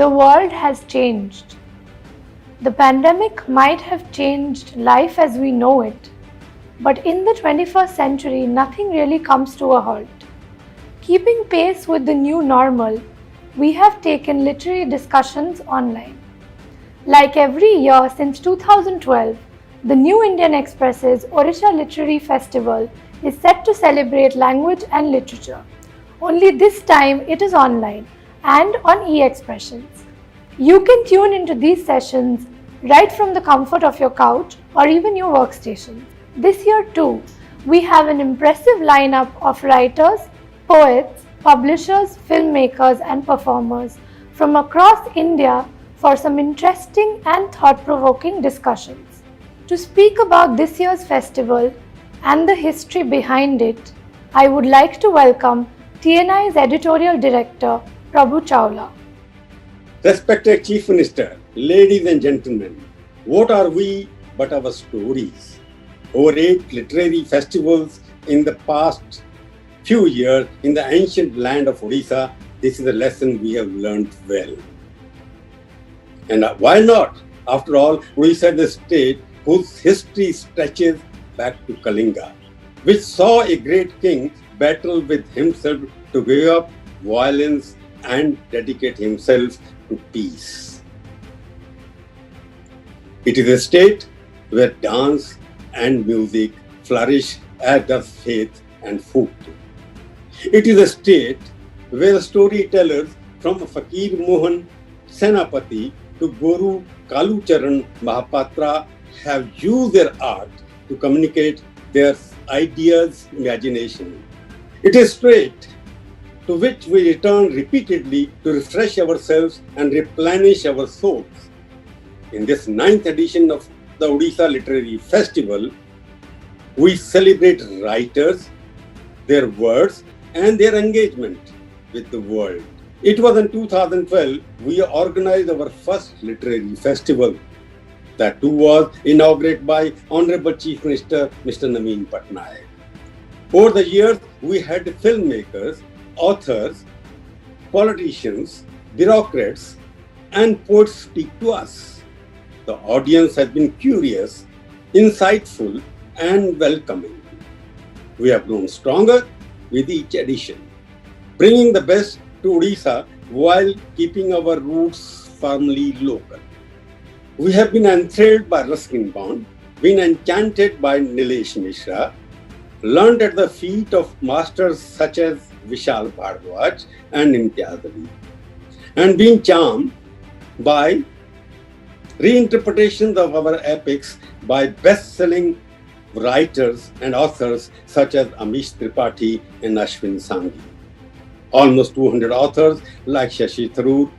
the world has changed. The pandemic might have changed life as we know it, but in the 21st century, nothing really comes to a halt. Keeping pace with the new normal, we have taken literary discussions online. Like every year since 2012, the New Indian Express's Odisha Literary Festival is set to celebrate language and literature. Only this time it is online and on e-expressions. You can tune into these sessions right from the comfort of your couch or even your workstation. This year too, we have an impressive lineup of writers, poets, publishers, filmmakers and performers from across India for some interesting and thought-provoking discussions. To speak about this year's festival and the history behind it, I would like to welcome TNI's editorial director, Prabhu Chawla. Respected Chief Minister, ladies and gentlemen, what are we but our stories? Over 8 literary festivals in the past few years in the ancient land of Odisha, this is a lesson we have learned well. And why not? After all, Odisha is a state whose history stretches back to Kalinga, which saw a great king battle with himself to give up violence and dedicate himself to peace. It is a state where dance and music flourish as does faith and food. It is a state where storytellers from Fakir Mohan Senapati to Guru Kalucharan Mahapatra have used their art to communicate their ideas, imagination. It is a state to which we return repeatedly to refresh ourselves and replenish our souls. In this 9th edition of the Odisha Literary Festival, we celebrate writers, their words, and their engagement with the world. It was in 2012 we organized our first literary festival. That too was inaugurated by Honorable Chief Minister Mr. Naveen Patnaik. Over the years, we had filmmakers, authors, politicians, bureaucrats, and poets speak to us. The audience has been curious, insightful, and welcoming. We have grown stronger with each edition, bringing the best to Odisha while keeping our roots firmly local. We have been enthralled by Ruskin Bond, been enchanted by Nilesh Mishra, learned at the feet of masters such as Vishal Bhardwaj and Imtiaz Ali, and been charmed by reinterpretations of our epics by best-selling writers and authors such as Amish Tripathi and Ashwin Sanghi. Almost 200 authors like Shashi Tharoor,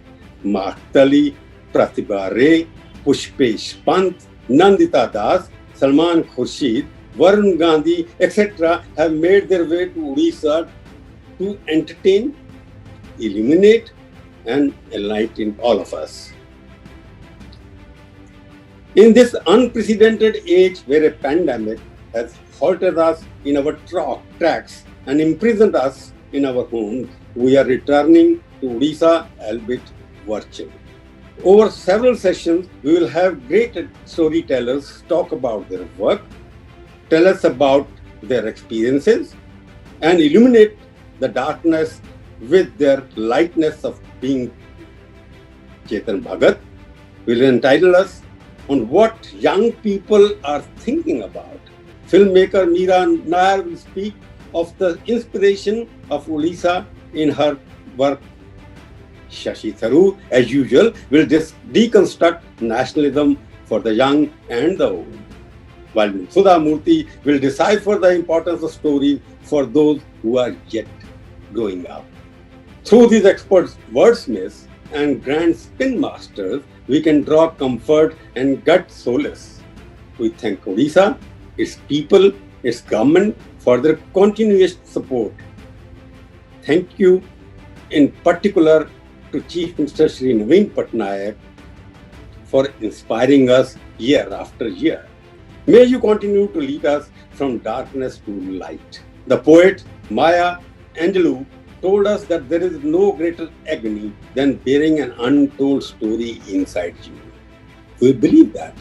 Mahtali, Pratibha Ray, Pushpesh Pant, Nandita Das, Salman Khurshid, Varun Gandhi, etc. have made their way to Odisha to entertain, illuminate, and enlighten all of us. In this unprecedented age where a pandemic has halted us in our tracks and imprisoned us in our homes, we are returning to Odisha, albeit virtually. Over several sessions, we will have great storytellers talk about their work, tell us about their experiences, and illuminate the darkness with their lightness of being Chetan Bhagat. Will entitle us on what young people are thinking about. Filmmaker Meera Nair will speak of the inspiration of Odisha in her work. Shashi Tharoor, as usual, will deconstruct nationalism for the young and the old, while Sudha Murthy will decipher the importance of stories for those who are yet growing up. Through these experts, wordsmiths, and grand spin masters, we can draw comfort and gut solace. We thank Odisha, its people, its government for their continuous support. Thank you in particular to Chief Minister Shri Naveen Patnaik for inspiring us year after year. May you continue to lead us from darkness to light. The poet Maya Angelou told us that there is no greater agony than bearing an untold story inside you. We believe that.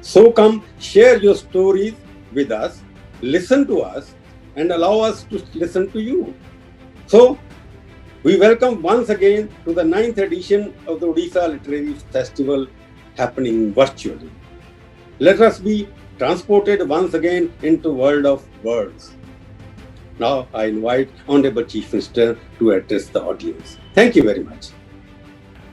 So come share your stories with us, listen to us, and allow us to listen to you. So, we welcome once again to the 9th edition of the Odisha Literary Festival happening virtually. Let us be transported once again into world of words. Now I invite Honorable Chief Minister to address the audience. Thank you very much.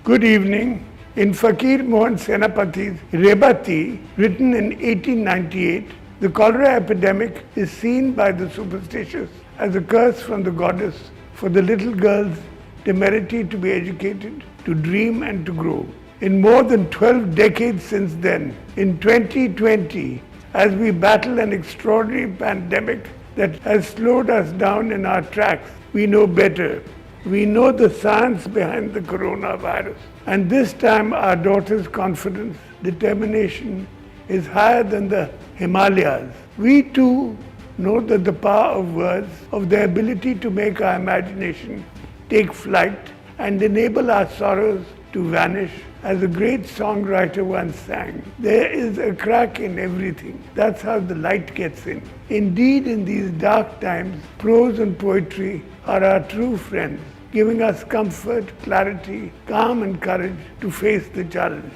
Good evening. In Fakir Mohan Senapati's Rebati, written in 1898, the cholera epidemic is seen by the superstitious as a curse from the goddess for the little girl's temerity to be educated, to dream and to grow. In more than 12 decades since then, in 2020, as we battle an extraordinary pandemic that has slowed us down in our tracks, we know better. We know the science behind the coronavirus. And this time our daughter's confidence, determination is higher than the Himalayas. We too know that the power of words, of their ability to make our imagination take flight and enable our sorrows to vanish. As a great songwriter once sang, there is a crack in everything. That's how the light gets in. Indeed, in these dark times, prose and poetry are our true friends, giving us comfort, clarity, calm and courage to face the challenge.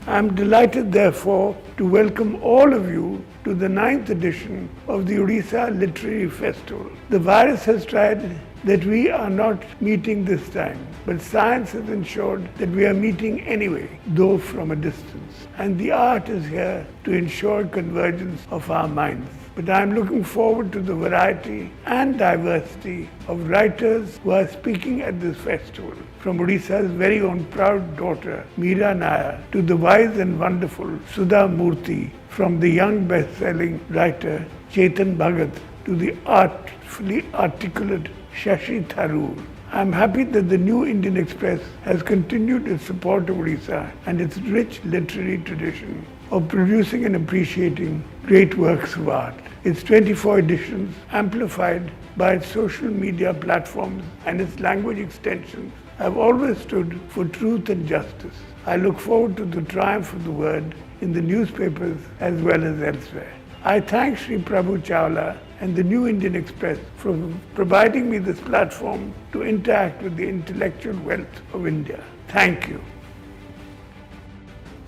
I am delighted, therefore, to welcome all of you to the 9th edition of the Odisha Literary Festival. The virus has tried that we are not meeting this time, but science has ensured that we are meeting anyway, though from a distance. And the art is here to ensure convergence of our minds. But I am looking forward to the variety and diversity of writers who are speaking at this festival. From Odisha's very own proud daughter, Meera Nair, to the wise and wonderful Sudha Murthy, from the young best-selling writer Chetan Bhagat to the artfully articulate Shashi Tharoor. I am happy that the New Indian Express has continued its support of Odisha and its rich literary tradition of producing and appreciating great works of art. Its 24 editions, amplified by its social media platforms and its language extensions, have always stood for truth and justice. I look forward to the triumph of the word in the newspapers as well as elsewhere. I thank Sri Prabhu Chawla and the New Indian Express for providing me this platform to interact with the intellectual wealth of India. Thank you.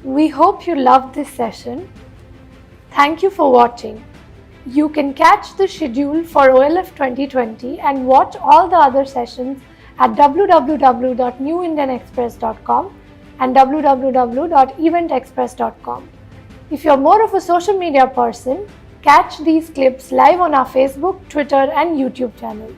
We hope you loved this session. Thank you for watching. You can catch the schedule for OLF 2020 and watch all the other sessions at www.newindianexpress.com and www.eventexpress.com. If you're more of a social media person, catch these clips live on our Facebook, Twitter and YouTube channels.